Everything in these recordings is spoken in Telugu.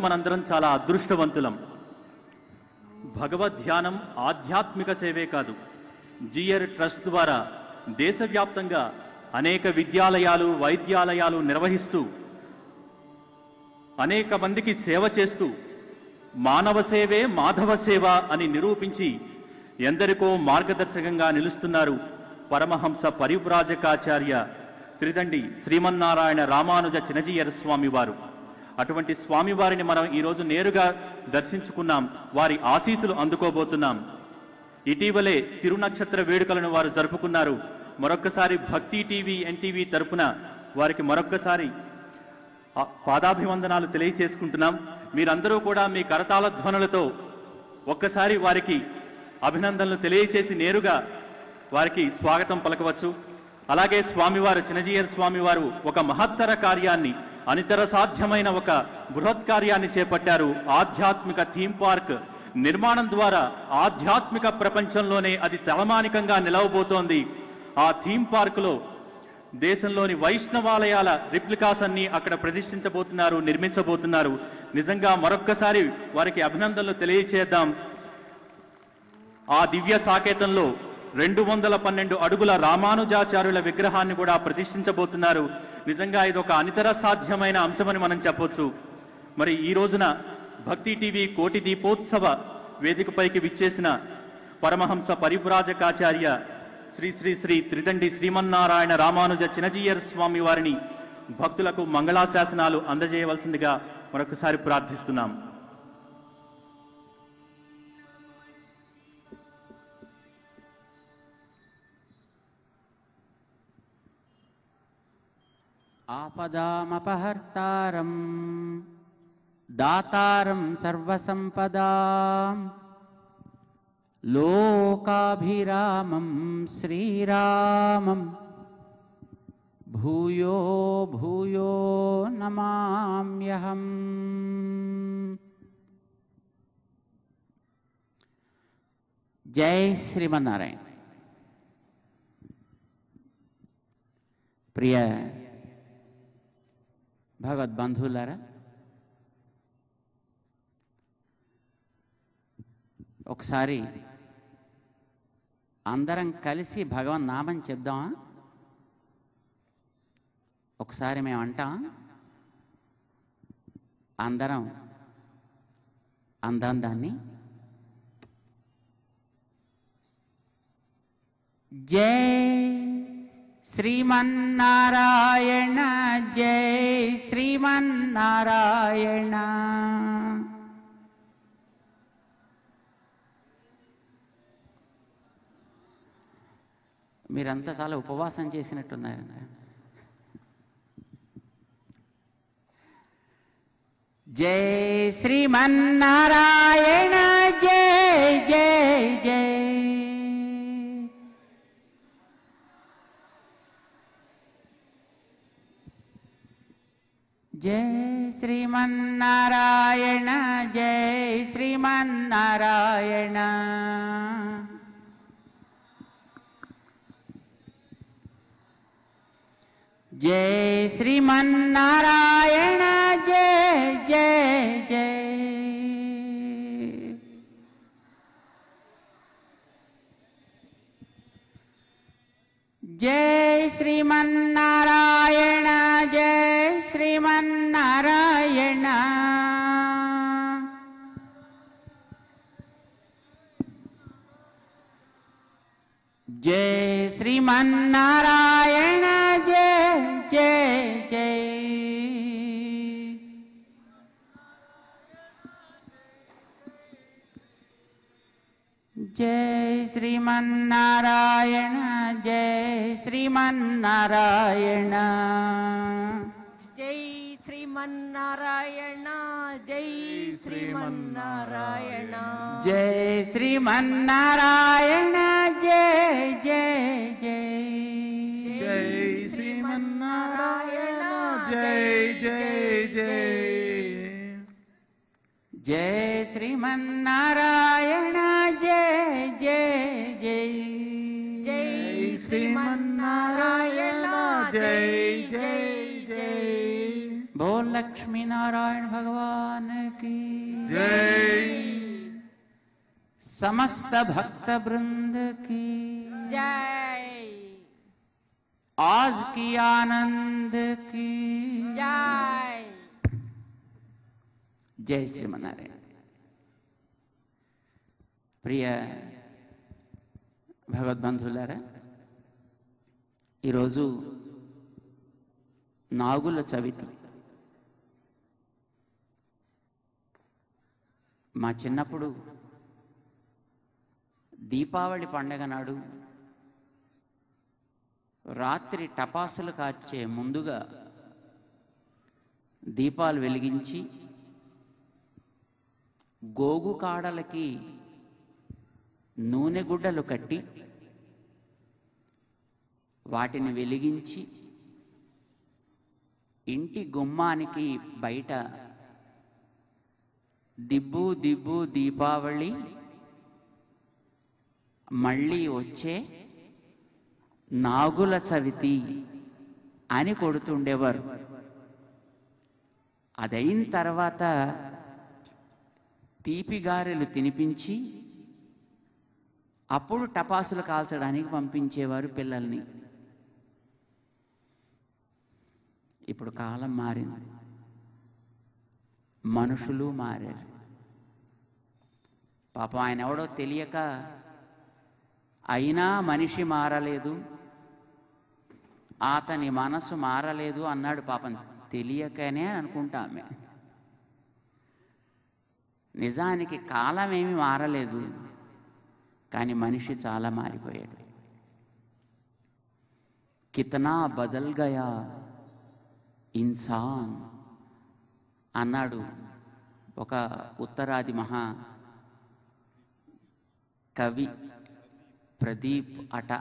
మనందరం చాలా అదృష్టవంతులం. భగవద్ ధ్యానం ఆధ్యాత్మిక సేవే కాదు, జిఆర్ ట్రస్ట్ ద్వారా దేశవ్యాప్తంగా అనేక విద్యాలయాలు, వైద్యాలయాలు నిర్వహిస్తూ అనేక మందికి సేవ చేస్తూ మానవ సేవే మాధవ సేవ అని నిరూపించి ఎందరికో మార్గదర్శకంగా నిలుస్తున్నారు పరమహంస పరివ్రాజకాచార్య త్రిదండి శ్రీమన్నారాయణ రామానుజ చినజీయర్ స్వామి వారు. అటువంటి స్వామివారిని మనం ఈరోజు నేరుగా దర్శించుకున్నాం, వారి ఆశీస్సులు అందుకోబోతున్నాం. ఇటీవలే తిరునక్షత్ర వేడుకలను వారు జరుపుకున్నారు. మరొక్కసారి భక్తి టీవీ, ఎన్టీవీ తరపున వారికి మరొక్కసారి పాదాభివందనాలు తెలియచేసుకుంటున్నాం. మీరందరూ కూడా మీ కరతాళ ధ్వనులతో ఒక్కసారి వారికి అభినందనలు తెలియచేసి నేరుగా వారికి స్వాగతం పలకవచ్చు. అలాగే స్వామివారు, చినజీయర్ స్వామివారు ఒక మహత్తర కార్యాన్ని, అనితర సాధ్యమైన ఒక బృహత్ కార్యాన్ని చేపట్టారు. ఆధ్యాత్మిక థీమ్ పార్క్ నిర్మాణం ద్వారా ఆధ్యాత్మిక ప్రపంచంలోనే అది తలమానికంగా నిలవబోతోంది. ఆ థీమ్ పార్కులో దేశంలోని వైష్ణవాలయాల రిప్లికాస్ అన్ని అక్కడ ప్రతిష్ఠించబోతున్నారు, నిర్మించబోతున్నారు. నిజంగా మరొక్కసారి వారికి అభినందనలు తెలియచేద్దాం. ఆ దివ్య సాకేతంలో 212 అడుగుల రామానుజాచార్యుల విగ్రహాన్ని కూడా ప్రతిష్ఠించబోతున్నారు. నిజంగా ఇది ఒక అనితర సాధ్యమైన అంశమని మనం చెప్పొచ్చు. మరి ఈ రోజున భక్తి టీవీ కోటి దీపోత్సవ వేదికపైకి విచ్చేసిన పరమహంస పరివ్రాజకాచార్య శ్రీ శ్రీ శ్రీ త్రిదండి శ్రీమన్నారాయణ రామానుజ చినజీయర్ స్వామి వారిని భక్తులకు మంగళాశాసనాలు అందజేయవలసిందిగా మరొకసారి ప్రార్థిస్తున్నాం. ఆపదామపహర్తారం దాతారం సర్వసంపదాం లోకాభిరామం శ్రీరామం భూయో భూయో నమామ్యహం. జై శ్రీమన్నారాయణ. ప్రియ భగవద్బంధువులారా, ఒకసారి అందరం కలిసి భగవన్ నామం చెప్దామా? ఒకసారి మేము అంటాం, అందరం అందాం దాన్ని. జై శ్రీమన్నారాయణ, జై శ్రీమన్నారాయణ. మీరంతా చాలా ఉపవాసం చేసినట్టున్నారంట. జై శ్రీమన్నారాయణ, జై జై జై. జై శ్రీమన్నారాయణ, జై శ్రీమన్నారాయణ. జై శ్రీమన్నారాయణ, జై జై జై. జై శ్రీమన్నారాయణ, జై శ్రీమన్నారాయణ. జై శ్రీమన్నారాయణ, జై జై జై. జై శ్రీమన్నారాయణ, జై శ్రీమన్నారాయణ. జై శ్రీమన్నారాయణ, జై శ్రీమన్నారాయణ. జై శ్రీమన్నారాయణ, జై జై జై. జై శ్రీమన్నారాయణ, జై జై జై. జై శ్రీమన్నారాయణ, జై జై జై. జై శ్రీమన్నారాయణ, జై జై జై. बोल लक्ष्मी नारायण भगवान की जय समस्त भक्त वृंद की जय आज की आनंद की जय जय श्रीमनारायण। ప్రియ భగవద్బంధువులారా, ఈరోజు నాగుల చవితి. మా చిన్నప్పుడు దీపావళి పండగ నాడు రాత్రి టపాసులు కార్చే ముందుగా దీపాలు వెలిగించి గోగు కాడలకి నూనె గుడ్డలు కట్టి వాటిని వెలిగించి ఇంటి గుమ్మానికి బయట దిబ్బు దిబ్బు దీపావళి మళ్ళీ వచ్చే నాగుల చవితి అని కొడుతుండేవారు. అదైన తర్వాత తీపిగారెలు తినిపించి అప్పుడు టపాసులు కాల్చడానికి పంపించేవారు పిల్లల్ని. ఇప్పుడు కాలం మారింది, మనుషులు మారారు. పాపం ఆయన ఎవడో తెలియక, అయినా మనిషి మారలేదు, అతని మనసు మారలేదు అన్నాడు. పాపం తెలియకనే అనుకుంటామే. నిజానికి కాలం ఏమీ మారలేదు, కానీ మనిషి చాలా మారిపోయాడు. కితనా బదల్ గయా ఇన్సాన్ అన్నాడు ఒక ఉత్తరాది మహా కవి ప్రదీప్ అట.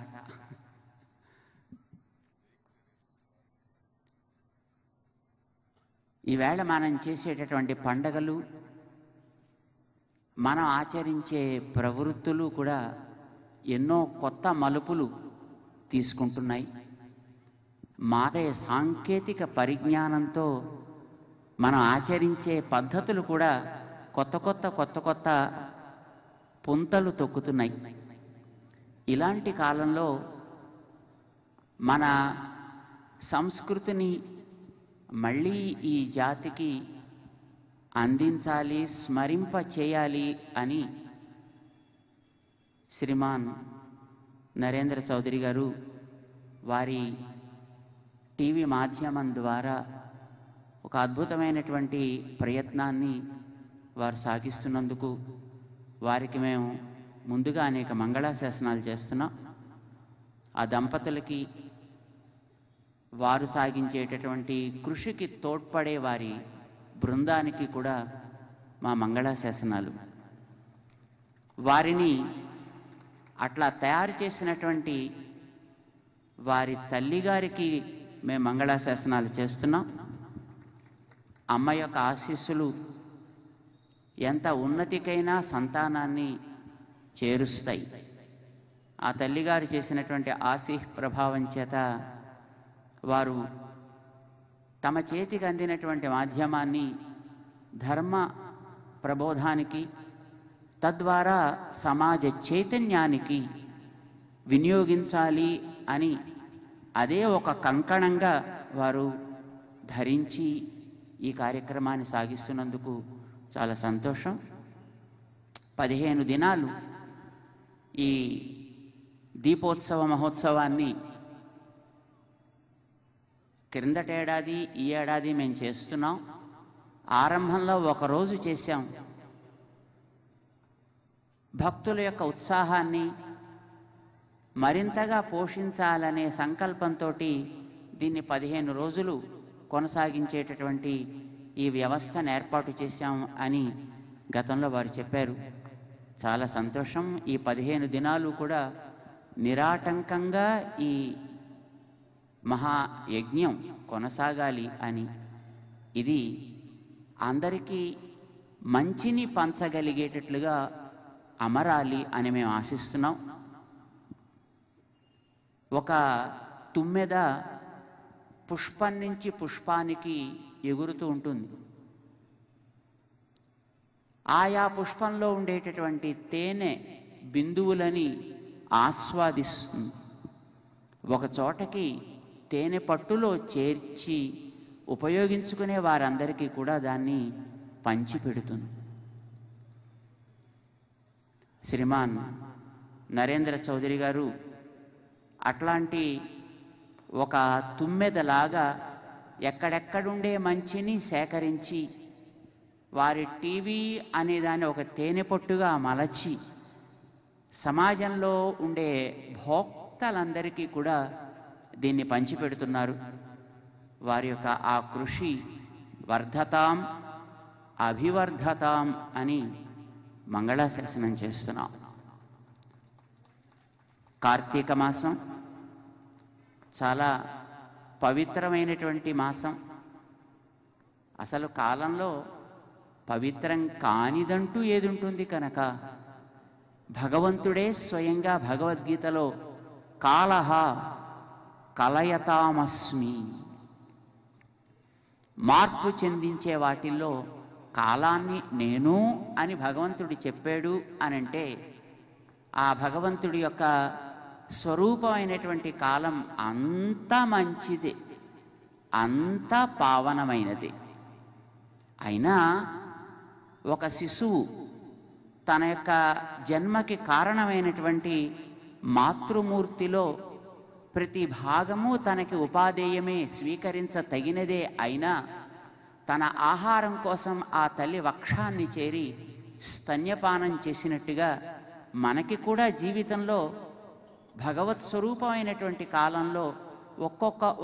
ఈవేళ మనం చేసేటటువంటి పండగలు, మనం ఆచరించే ప్రవృత్తులు కూడా ఎన్నో కొత్త మలుపులు తీసుకుంటున్నాయి. మారే సాంకేతిక పరిజ్ఞానంతో మనం ఆచరించే పద్ధతులు కూడా కొత్త కొత్త పుంతలు తొక్కుతున్నాయి. ఇలాంటి కాలంలో మన సంస్కృతిని మళ్ళీ ఈ జాతికి అందించాలి, స్మరింప చేయాలి అని శ్రీమాన్ నరేంద్ర చౌదరి గారు వారి టీవీ మాధ్యమం ద్వారా ఒక అద్భుతమైనటువంటి ప్రయత్నాన్ని వారు సాగిస్తున్నందుకు వారికి మేము ముందుగా అనేక మంగళాశాసనాలు చేస్తున్నాం. ఆ దంపతులకి, వారు సాగించేటటువంటి కృషికి తోడ్పడే వారి బృందానికి కూడా మా మంగళాశాసనాలు. వారిని అట్లా తయారు చేసినటువంటి వారి తల్లిగారికి మేము మంగళాశాసనాలు చేస్తున్నాం. అమ్మ యొక్క ఆశీస్సులు ఎంత ఉన్నతికైనా సంతానాన్ని చేరుస్తాయి. ఆ తల్లిగారు చేసినటువంటి ఆశీహ్ ప్రభావం చేత వారు తమ చేతికి అందినటువంటి మాధ్యమాన్ని ధర్మ ప్రబోధానికి, తద్వారా సమాజ చైతన్యానికి వినియోగించాలి అని అదే ఒక కంకణంగా వారు ధరించి ఈ కార్యక్రమాన్ని సాగిస్తున్నందుకు చాలా సంతోషం. 15 దినాలు ఈ దీపోత్సవ మహోత్సవాన్ని క్రిందటేడాది, ఈ ఏడాది మేము చేస్తున్నాం. ఆరంభంలో ఒకరోజు చేశాం. భక్తుల యొక్క ఉత్సాహాన్ని మరింతగా పోషించాలనే సంకల్పంతో దీన్ని 15 రోజులు కొనసాగించేటటువంటి ఈ వ్యవస్థను ఏర్పాటు చేశాం అని గతంలో వారు చెప్పారు. చాలా సంతోషం. ఈ 15 దినాలు కూడా నిరాటంకంగా ఈ మహాయజ్ఞం కొనసాగాలి అని, ఇది అందరికీ మంచిని పంచగలిగేటట్లుగా అమరాలి అని మేము ఆశిస్తున్నాం. ఒక తుమ్మెద పుష్పం నుంచి పుష్పానికి ఎగురుతూ ఉంటుంది. ఆయా పుష్పంలో ఉండేటటువంటి తేనె బిందువులని ఆస్వాదిస్తుంది. ఒక చోటకి తేనె పట్టులో చేర్చి ఉపయోగించుకునే వారందరికీ కూడా దాన్ని పంచిపెడుతుంది. శ్రీమాన్ నరేంద్ర చౌదరి గారు అట్లాంటి ఒక తుమ్మెదలాగా ఎక్కడెక్కడుండే మంచిని సేకరించి వారి టీవీ అనేదాన్ని ఒక తేనె పట్టుగా మలచి సమాజంలో ఉండే భోక్తలందరికీ కూడా దీన్ని పంచిపెడుతున్నారు. వారి యొక్క ఆ కృషి వర్ధతాం అభివర్ధతాం అని మంగళాశాసనం చేస్తున్నాం. కార్తీక మాసం చాలా పవిత్రమైనటువంటి మాసం. అసలు కాలంలో పవిత్రం కానిదంటూ ఏది ఉంటుంది కనుక భగవంతుడే స్వయంగా భగవద్గీతలో కాలహ కలయతామస్మి, మార్పు చెందించే వాటిల్లో కాలాన్ని నేను అని భగవంతుడు చెప్పాడు అనంటే ఆ భగవంతుడి యొక్క స్వరూపమైనటువంటి కాలం అంత మంచిదే, అంత పావనమైనది. అయినా ఒక శిశువు తన యొక్క జన్మకి కారణమైనటువంటి మాతృమూర్తిలో ప్రతి భాగము తనకి ఉపాదేయమే, స్వీకరించతగినదే అయినా తన ఆహారం కోసం ఆ తల్లి వక్షాన్ని చేరి స్తన్యపానం చేసినట్టుగా మనకి కూడా జీవితంలో భగవత్ స్వరూపమైనటువంటి కాలంలో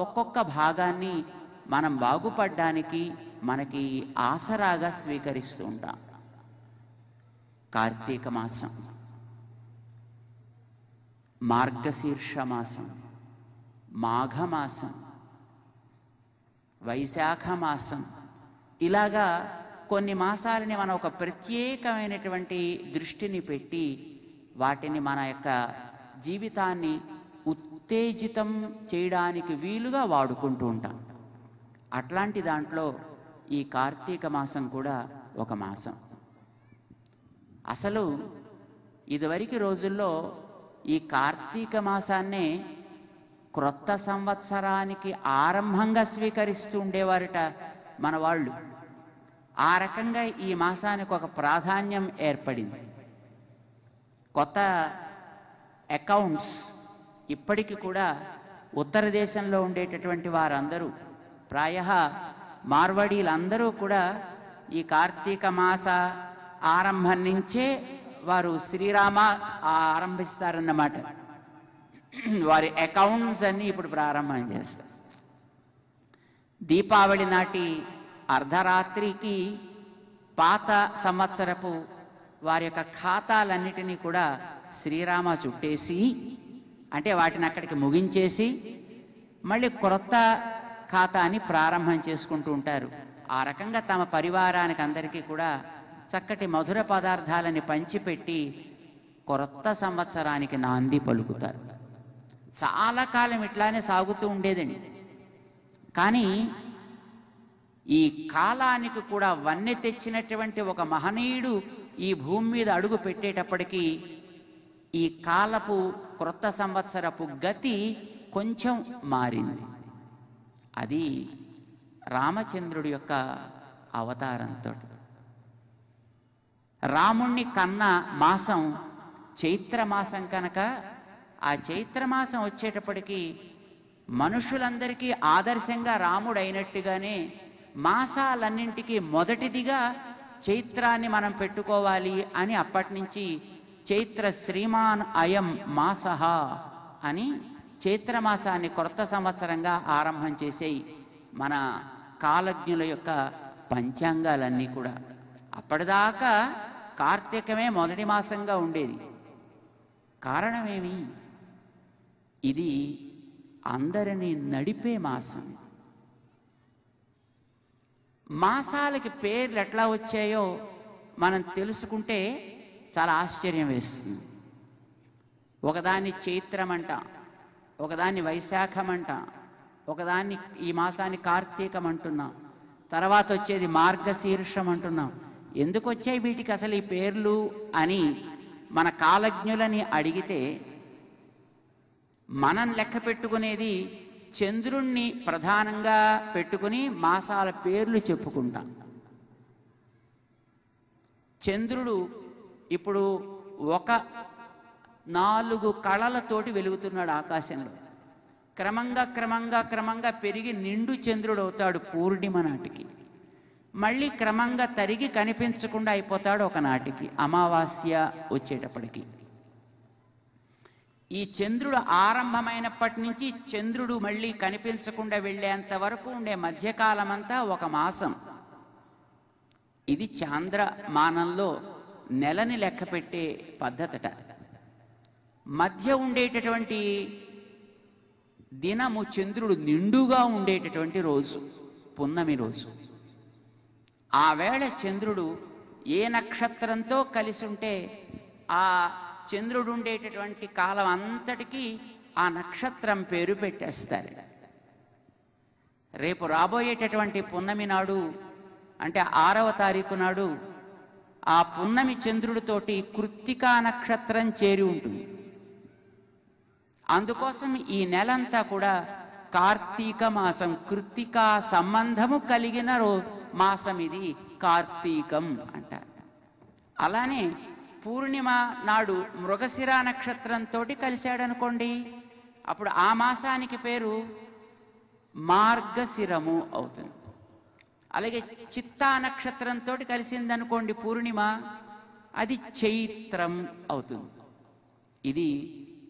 ఒక్కొక్క భాగాన్ని మనం బాగుపడ్డానికి మనకి ఆసరాగా స్వీకరిస్తూ ఉంటాం. కార్తీక మాసం, మార్గశీర్ష మాసం, మాఘమాసం, వైశాఖ మాసం, ఇలాగా కొన్ని మాసాలని మనం ఒక ప్రత్యేకమైనటువంటి దృష్టిని పెట్టి వాటిని మన యొక్క జీవితాన్ని ఉత్తేజితం చేయడానికి వీలుగా వాడుకుంటూ ఉంటాం. అట్లాంటి దాంట్లో ఈ కార్తీక మాసం కూడా ఒక మాసం. అసలు ఇదివరకు రోజుల్లో ఈ కార్తీక మాసాన్నే క్రొత్త సంవత్సరానికి ఆరంభంగా స్వీకరిస్తూ ఉండేవారట మన వాళ్ళు. ఆ రకంగా ఈ మాసానికి ఒక ప్రాధాన్యం ఏర్పడింది. కొత్త అకౌంట్స్ ఇప్పటికీ కూడా ఉత్తర దేశంలో ఉండేటటువంటి వారందరూ, ప్రాయః మార్వాడీలందరూ కూడా ఈ కార్తీక మాస ఆరంభం నుంచే వారు శ్రీరామ ఆరంభిస్తారన్నమాట. వారి అకౌంట్స్ అన్నీ ఇప్పుడు ప్రారంభం చేస్తారు. దీపావళి నాటి అర్ధరాత్రికి పాత సంవత్సరపు వారి యొక్క ఖాతాలన్నిటినీ కూడా శ్రీరామ చుట్టేసి, అంటే వాటిని అక్కడికి ముగించేసి మళ్ళీ క్రొత్త ఖాతాని ప్రారంభం చేసుకుంటూ ఉంటారు. ఆ రకంగా తమ పరివారానికి అందరికీ కూడా చక్కటి మధుర పదార్థాలని పంచిపెట్టి క్రొత్త సంవత్సరానికి నాంది పలుకుతారు. చాలా కాలం ఇట్లానే సాగుతూ ఉండేదండి. కానీ ఈ కాలానికి కూడా వన్నె తెచ్చినటువంటి ఒక మహనీయుడు ఈ భూమి మీద అడుగు పెట్టేటప్పటికీ ఈ కాలపు క్రొత్త సంవత్సరపు గతి కొంచెం మారింది. అది రామచంద్రుడి యొక్క అవతారంతో. రాముణ్ణి కన్న మాసం చైత్రమాసం కనుక ఆ చైత్రమాసం వచ్చేటప్పటికి మనుషులందరికీ ఆదర్శంగా రాముడు అయినట్టుగానే మాసాలన్నింటికీ మొదటిదిగా చైత్రాన్ని మనం పెట్టుకోవాలి అని అప్పటి నుంచి చైత్ర శ్రీమాన్ అయం మాసః అని చైత్రమాసాన్ని క్రొత్త సంవత్సరంగా ఆరంభం చేసేయి మన కాలజ్ఞుల యొక్క పంచాంగాలన్నీ కూడా. అప్పటిదాకా కార్తీకమే మొదటి మాసంగా ఉండేది. కారణమేమి? ఇది అందరినీ నడిపే మాసం. మాసాలకి పేర్లు ఎట్లా వచ్చాయో మనం తెలుసుకుంటే చాలా ఆశ్చర్యం వేస్తుంది. ఒకదాన్ని చైత్రం అంటాం, ఒకదాన్ని వైశాఖం అంటాం, ఒకదాన్ని ఈ మాసాన్ని కార్తీకం అంటున్నాం, తర్వాత వచ్చేది మార్గశీర్షం అంటున్నాం. ఎందుకు వచ్చాయి వీటికి అసలు ఈ పేర్లు అని మన కాలజ్ఞులని అడిగితే, మనం లెక్క పెట్టుకునేది చంద్రుణ్ణి ప్రధానంగా పెట్టుకుని మాసాల పేర్లు చెప్పుకుంటాం. చంద్రుడు ఇప్పుడు ఒక 4 కళలతోటి వెలుగుతున్నాడు ఆకాశంలో. క్రమంగా పెరిగి నిండు చంద్రుడు అవుతాడు పూర్ణిమ నాటికి. మళ్ళీ క్రమంగా తరిగి కనిపించకుండా అయిపోతాడు ఒకనాటికి, అమావాస్య వచ్చేటప్పటికి. ఈ చంద్రుడు ఆరంభమైనప్పటి నుంచి చంద్రుడు మళ్ళీ కనిపించకుండా వెళ్ళేంత వరకు ఉండే మధ్యకాలమంతా ఒక మాసం. ఇది చాంద్రమానంలో నెలని లెక్క పెట్టే పద్ధతట. మధ్య ఉండేటటువంటి దినము చంద్రుడు నిండుగా ఉండేటటువంటి రోజు, పున్నమి రోజు. ఆ వేళ చంద్రుడు ఏ నక్షత్రంతో కలిసి ఉంటే ఆ చంద్రుడు ఉండేటటువంటి కాలం అంతటికీ ఆ నక్షత్రం పేరు పెట్టేస్తారు. రేపు రాబోయేటటువంటి పున్నమి నాడు, అంటే 6వ తారీఖు నాడు, ఆ పున్నమి చంద్రుడితోటి కృత్తికా నక్షత్రం చేరి ఉంటుంది. అందుకోసం ఈ నెలంతా కూడా కార్తీక మాసం, కృత్తికా సంబంధము కలిగిన మాసం ఇది, కార్తీకం అంటారు. అలానే పూర్ణిమ నాడు మృగశిర నక్షత్రంతో కలిశాడనుకోండి, అప్పుడు ఆ మాసానికి పేరు మార్గశిరము అవుతుంది. అలాగే చిత్తా నక్షత్రంతో కలిసిందనుకోండి పూర్ణిమ, అది చైత్రం అవుతుంది. ఇది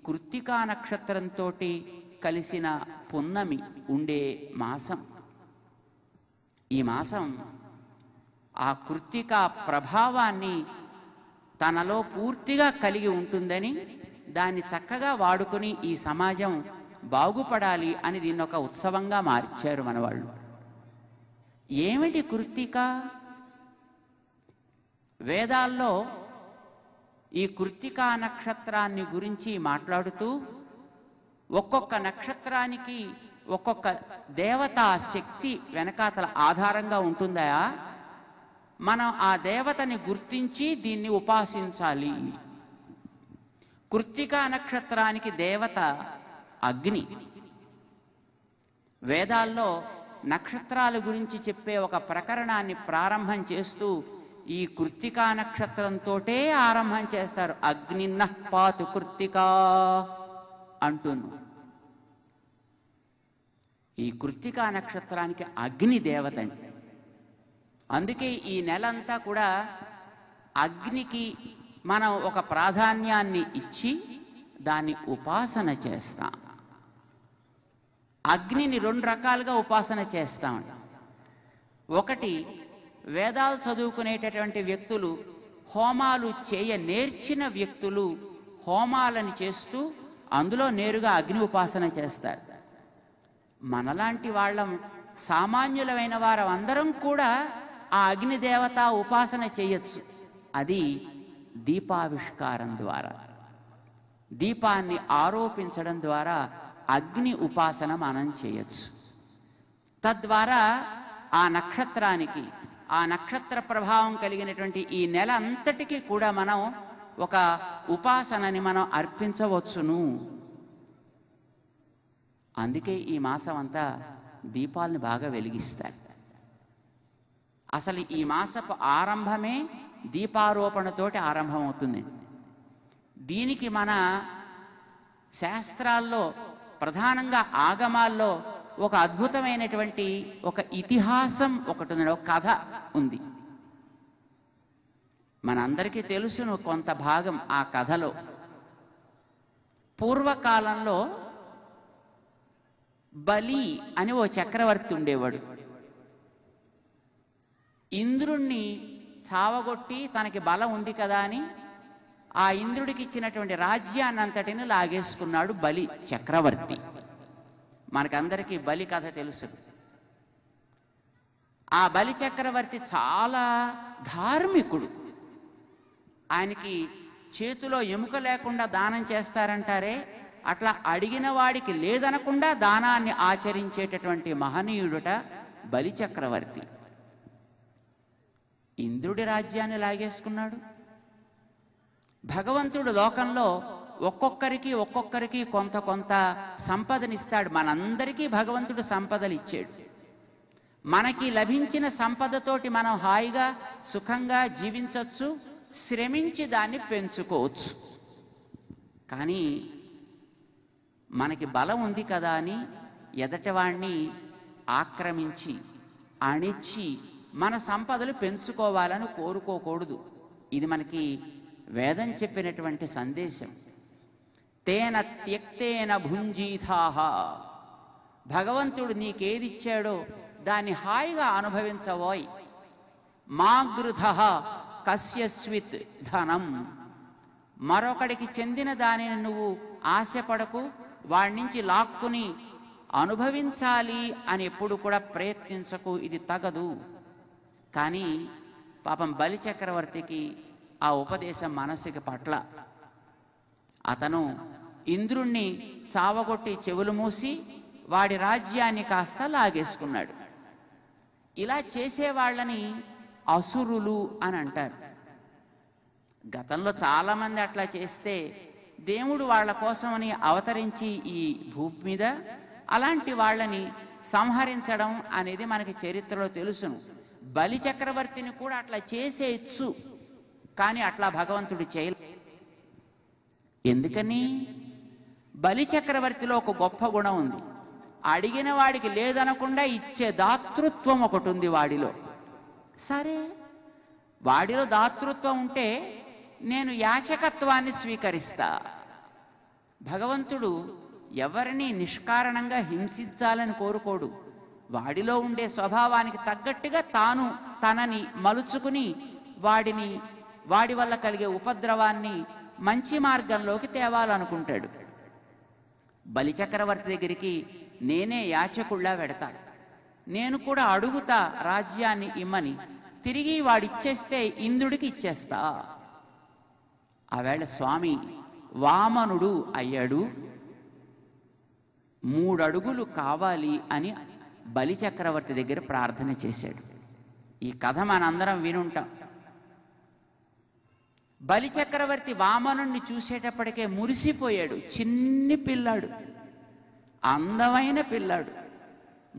కృత్తికా నక్షత్రంతో కలిసిన పున్నమి ఉండే మాసం. ఈ మాసం ఆ కృత్తికా ప్రభావాన్ని తనలో పూర్తిగా కలిగి ఉంటుందని, దాన్ని చక్కగా వాడుకొని ఈ సమాజం బాగుపడాలి అని దీన్ని ఒక ఉత్సవంగా మార్చారు మన వాళ్ళు. ఏమిటి కృత్తిక? వేదాల్లో ఈ కృత్తికా నక్షత్రాన్ని గురించి మాట్లాడుతూ ఒక్కొక్క నక్షత్రానికి ఒక్కొక్క దేవతా శక్తి వెనకాతల ఆధారంగా ఉంటుందా, మనం ఆ దేవతని గుర్తించి దీన్ని ఉపాసించాలి. కృత్తికా నక్షత్రానికి దేవత అగ్ని. వేదాల్లో నక్షత్రాల గురించి చెప్పే ఒక ప్రకరణాన్ని ప్రారంభం చేస్తూ ఈ కృత్తికా నక్షత్రంతోటే ఆరంభం చేస్తారు. అగ్నిన్నః పాతు కృత్తికా అంటును. ఈ కృత్తికా నక్షత్రానికి అగ్ని దేవత అండి. అందుకే ఈ నెలంతా కూడా అగ్నికి మనం ఒక ప్రాధాన్యాన్ని ఇచ్చి దాన్ని ఉపాసన చేస్తాం. అగ్నిని 2 రకాలుగా ఉపాసన చేస్తాం. ఒకటి, వేదాలు చదువుకునేటటువంటి వ్యక్తులు, హోమాలు నేర్చిన వ్యక్తులు హోమాలని చేస్తూ అందులో నేరుగా అగ్ని ఉపాసన చేస్తారు. మనలాంటి వాళ్ళం, సామాన్యులమైన వారు అందరం కూడా ఆ అగ్నిదేవత ఉపాసన చేయొచ్చు. అది దీపావిష్కారం ద్వారా, దీపాన్ని ఆరోపించడం ద్వారా అగ్ని ఉపాసన మనం చేయొచ్చు. తద్వారా ఆ నక్షత్రానికి, ఆ నక్షత్ర ప్రభావం కలిగినటువంటి ఈ నెల అంతటికీ కూడా మనం ఒక ఉపాసనని మనం అర్పించవచ్చును. అందుకే ఈ మాసం అంతా దీపాలను బాగా వెలిగిస్తారు. అసలు ఈ మాసపు ఆరంభమే దీపారోపణతోటి ఆరంభమవుతుంది. దీనికి మన శాస్త్రాల్లో, ప్రధానంగా ఆగమాల్లో ఒక అద్భుతమైనటువంటి ఒక ఇతిహాసం ఒకటి ఉంది, ఒక కథ ఉంది. మనందరికీ తెలుసును కొంత భాగం ఆ కథలో. పూర్వకాలంలో బలి అని ఓ చక్రవర్తి ఉండేవాడు. ఇంద్రుణ్ణి చావగొట్టి తనకి బలం ఉంది కదా అని ఆ ఇంద్రుడికి ఇచ్చినటువంటి రాజ్యాన్నంతటిని లాగేసుకున్నాడు బలి చక్రవర్తి. మనకందరికీ బలి కథ తెలుసు. ఆ బలి చక్రవర్తి చాలా ధార్మికుడు. ఆయనకి చేతిలో ఎముక లేకుండా దానం చేస్తారంటారే, అట్లా అడిగిన వాడికి లేదనకుండా దానాన్ని ఆచరించేటటువంటి మహనీయుడుట బలి చక్రవర్తి. ఇంద్రుడి రాజ్యాన్ని లాగేసుకున్నాడు. భగవంతుడు లోకంలో ఒక్కొక్కరికి కొంత కొంత సంపదనిస్తాడు. మనందరికీ భగవంతుడు సంపదలు ఇచ్చాడు. మనకి లభించిన సంపదతోటి మనం హాయిగా సుఖంగా జీవించవచ్చు, శ్రమించి దాన్ని పెంచుకోవచ్చు. కానీ మనకి బలం ఉంది కదా అని ఎదటివాణ్ణి ఆక్రమించి అణిచి మన సంపదలు పెంచుకోవాలని కోరుకోకూడదు. ఇది మనకి వేదం చెప్పినటువంటి సందేశం. తేన త్యక్తేన భుంజీథాహ, భగవంతుడు నీకేదిచ్చాడో దాన్ని హాయిగా అనుభవించవోయ్. మాగృధ కస్యస్విత్ ధనం, మరొకడికి చెందిన దానిని నువ్వు ఆశపడకు, వాడి నుంచి లాక్కుని అనుభవించాలి అని ఎప్పుడు కూడా ప్రయత్నించకు, ఇది తగదు. కానీ పాపం బలి చక్రవర్తికి ఆ ఉపదేశం మనసుకి పట్ల. అతను ఇంద్రుణ్ణి చావగొట్టి చెవులు మూసి వాడి రాజ్యాన్ని కాస్త లాగేసుకున్నాడు. ఇలా చేసేవాళ్ళని అసురులు అని అంటారు. గతంలో చాలామంది అట్లా చేస్తే దేవుడు వాళ్ళ కోసమని అవతరించి ఈ భూమి మీద అలాంటి వాళ్ళని సంహరించడం అనేది మనకి చరిత్రలో తెలుసును. బలి చక్రవర్తిని కూడా అట్లా చేసేయచ్చు, కానీ అట్లా భగవంతుడు చేయలేదు. ఎందుకని? బలి చక్రవర్తిలో ఒక గొప్ప గుణం ఉంది. అడిగిన వాడికి లేదనకుండా ఇచ్చే దాతృత్వం ఒకటి ఉంది వాడిలో. సరే, వాడిలో దాతృత్వం ఉంటే నేను యాచకత్వాన్ని స్వీకరిస్తా. భగవంతుడు ఎవరిని నిష్కారణంగా హింసించాలని కోరుకోడు. వాడిలో ఉండే స్వభావానికి తగ్గట్టుగా తనని మలుచుకుని వాడి వల్ల కలిగే ఉపద్రవాన్ని మంచి మార్గంలోకి తేవాలనుకుంటాడు. బలిచక్రవర్తి దగ్గరికి నేనే యాచకుళ్ళా వెడతాడు. నేను కూడా అడుగుతా రాజ్యాన్ని ఇమ్మని. తిరిగి వాడిచ్చేస్తే ఇంద్రుడికి ఇచ్చేస్తా. ఆవేళ స్వామి వామనుడు అయ్యాడు. 3 అడుగులు కావాలి అని బలిచక్రవర్తి దగ్గర ప్రార్థన చేశాడు. ఈ కథ మనందరం వినుంటాం. బలిచక్రవర్తి వామనుణ్ణి చూసేటప్పటికే మురిసిపోయాడు. చిన్ని పిల్లాడు, అందమైన పిల్లాడు,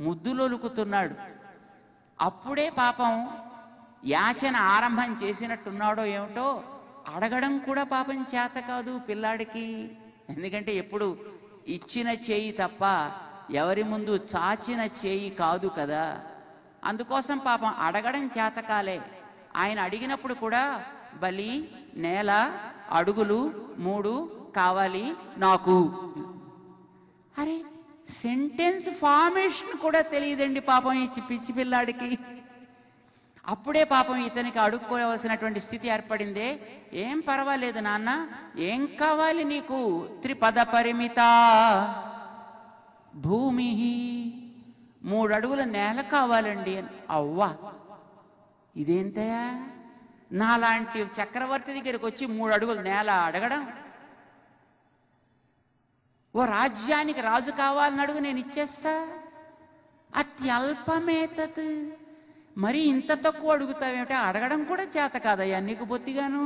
ముద్దులొలుకుతున్నాడు. అప్పుడే పాపం యాచన ఆరంభం చేసినట్టున్నాడో ఏమిటో, అడగడం కూడా పాపం చేత కాదు పిల్లాడికి. ఎందుకంటే ఎప్పుడు ఇచ్చిన చేయి తప్ప ఎవరి ముందు చాచిన చేయి కాదు కదా. అందుకోసం పాపం అడగడం చేతకాలే. ఆయన అడిగినప్పుడు కూడా బలి, నేల, అడుగులు 3 కావాలి నాకు. అరే, సెంటెన్స్ ఫార్మేషన్ కూడా తెలియదండి పాపం ఈ పిచ్చి పిల్లాడికి. అప్పుడే పాపం ఇతనికి అడుక్కోవలసినటువంటి స్థితి ఏర్పడిందే. ఏం పర్వాలేదు నాన్న, ఏం కావాలి నీకు? 3 పరిమిత భూమి, 3 అడుగుల నేల కావాలండి అని. అవ్వా, ఇదేంటయా? నాలాంటి చక్రవర్తి దగ్గరికి వచ్చి 3 అడుగుల నేల అడగడం? ఓ రాజ్యానికి రాజు కావాలని అడుగు, నేను ఇచ్చేస్తా. అత్యల్పమేతత్, మరి ఇంత తక్కువ అడుగుతావేమిటో? అడగడం కూడా చేత కాదయ్యా నీకు బొత్తిగాను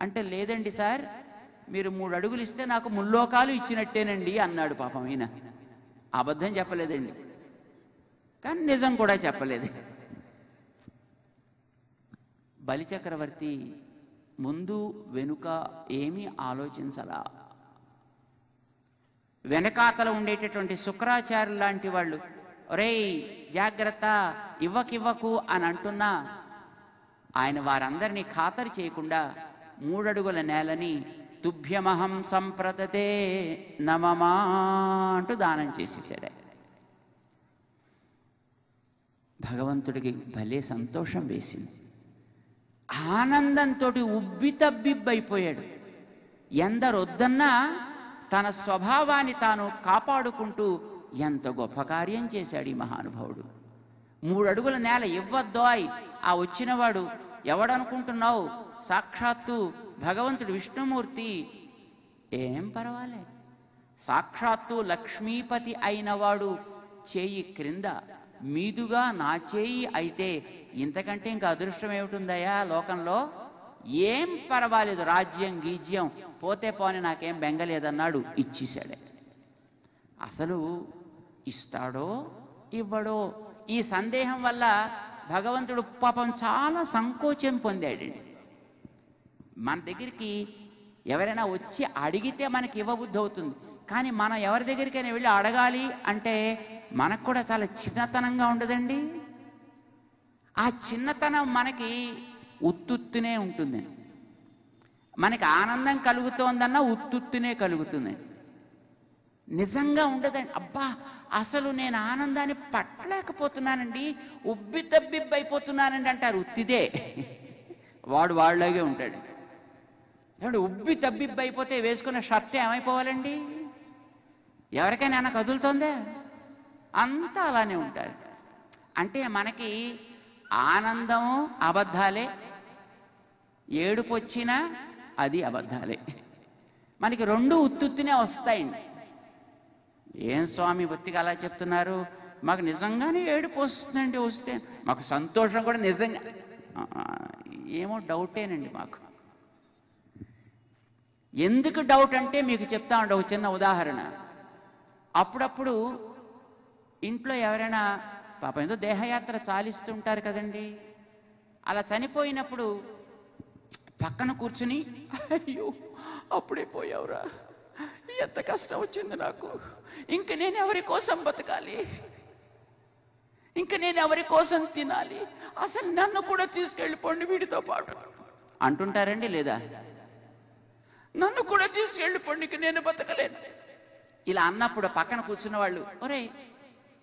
అంటే. లేదండి సార్, మీరు 3 అడుగులు ఇస్తే నాకు ముల్లోకాలు ఇచ్చినట్టేనండి అన్నాడు. పాపం ఈయన అబద్ధం చెప్పలేదండి, కానీ నిజం కూడా చెప్పలేదు. బలిచక్రవర్తి ముందు వెనుక ఏమీ ఆలోచించలా. వెనకాతల ఉండేటటువంటి శుక్రాచార్యులు లాంటి వాళ్ళు, ఒరేయ్ జాగ్రత్త, ఇవ్వకివ్వకు అని అంటున్నా ఆయన వారందరినీ ఖాతరు చేయకుండా 3 అడుగుల నేలని తుభ్యమహం సంప్రదతే నమమా అంటూ దానం చేసేసాడు. భగవంతుడికి భలే సంతోషం వేసింది. ఆనందంతో ఉబ్బితబ్బిబ్బైపోయాడు. ఎందరొద్దన్నా తన స్వభావాన్ని తాను కాపాడుకుంటూ ఎంత గొప్ప కార్యం చేశాడు ఈ మహానుభావుడు. 3 అడుగుల నేల ఇవ్వద్దోయ్. ఆ వచ్చినవాడు ఎవడనుకుంటున్నావు? సాక్షాత్తు భగవంతుడు విష్ణుమూర్తి. ఏం పర్వాలే, సాక్షాత్తు లక్ష్మీపతి అయినవాడు చేయి క్రింద మీదుగా నా చేయి అయితే ఇంతకంటే ఇంకా అదృష్టం ఏమిటుందయ్యా లోకంలో? ఏం పర్వాలేదు, రాజ్యం గీజ్యం పోతే పోని నాకేం బెంగలేదన్నాడు. ఇచ్చేశాడే. అసలు ఇస్తాడో ఇవ్వడో ఈ సందేహం వల్ల భగవంతుడు పాపం చాలా సంకోచం పొందాడండి. మన దగ్గరికి ఎవరైనా వచ్చి అడిగితే మనకి ఇవ్వబుద్ధి అవుతుంది. కానీ మనం ఎవరి దగ్గరికైనా వెళ్ళి అడగాలి అంటే మనకు కూడా చాలా చిన్నతనంగా ఉండదండి. ఆ చిన్నతనం మనకి ఉత్తుత్తునే ఉంటుందండి. మనకి ఆనందం కలుగుతోందన్నా ఉత్తుత్తునే కలుగుతుందండి. నిజంగా ఉండదండి. అబ్బా అసలు నేను ఆనందాన్ని పట్టలేకపోతున్నానండి, ఉబ్బి తబ్బిబ్బైపోతున్నానండి అంటారు. ఉత్తిదే, వాడు వాళ్ళలాగే ఉంటాడు. ఏమంటే ఉబ్బి తబ్బిబ్బైపోతే వేసుకున్న షర్ట్ ఏమైపోవాలండి? ఎవరికైనా ఏమైనా కదులుతోందే? అంతా అలానే ఉంటారు. అంటే మనకి ఆనందం అబద్ధాలే, ఏడుపు వచ్చినా అది అబద్ధాలే. మనకి రెండు ఉత్తుత్తినే వస్తాయండి. ఏం స్వామి బొత్తిగా అలా చెప్తున్నారు? మాకు నిజంగానే ఏడుపు వస్తుందండి. వస్తే మాకు సంతోషం కూడా నిజంగా ఏమో డౌటేనండి మాకు. ఎందుకు డౌట్ అంటే మీకు చెప్తా ఉండే ఒక చిన్న ఉదాహరణ. అప్పుడప్పుడు ఇంట్లో ఎవరైనా పాపం ఏదో దేహయాత్ర చాలిస్తుంటారు కదండి. అలా చనిపోయినప్పుడు పక్కన కూర్చుని, అయ్యో అప్పుడే పోయావురా, ఎంత కష్టం వచ్చింది నాకు, ఇంక నేను ఎవరి కోసం బతకాలి, ఇంక నేను ఎవరి కోసం తినాలి, అసలు నన్ను కూడా తీసుకెళ్ళిపోండి వీడితో పాటు అంటుంటారండి. లేదా నన్ను కూడా తీసుకెళ్ళిపోండి, ఇంక నేను బతకలేను. ఇలా అన్నప్పుడు పక్కన కూర్చున్న వాళ్ళు, ఒరే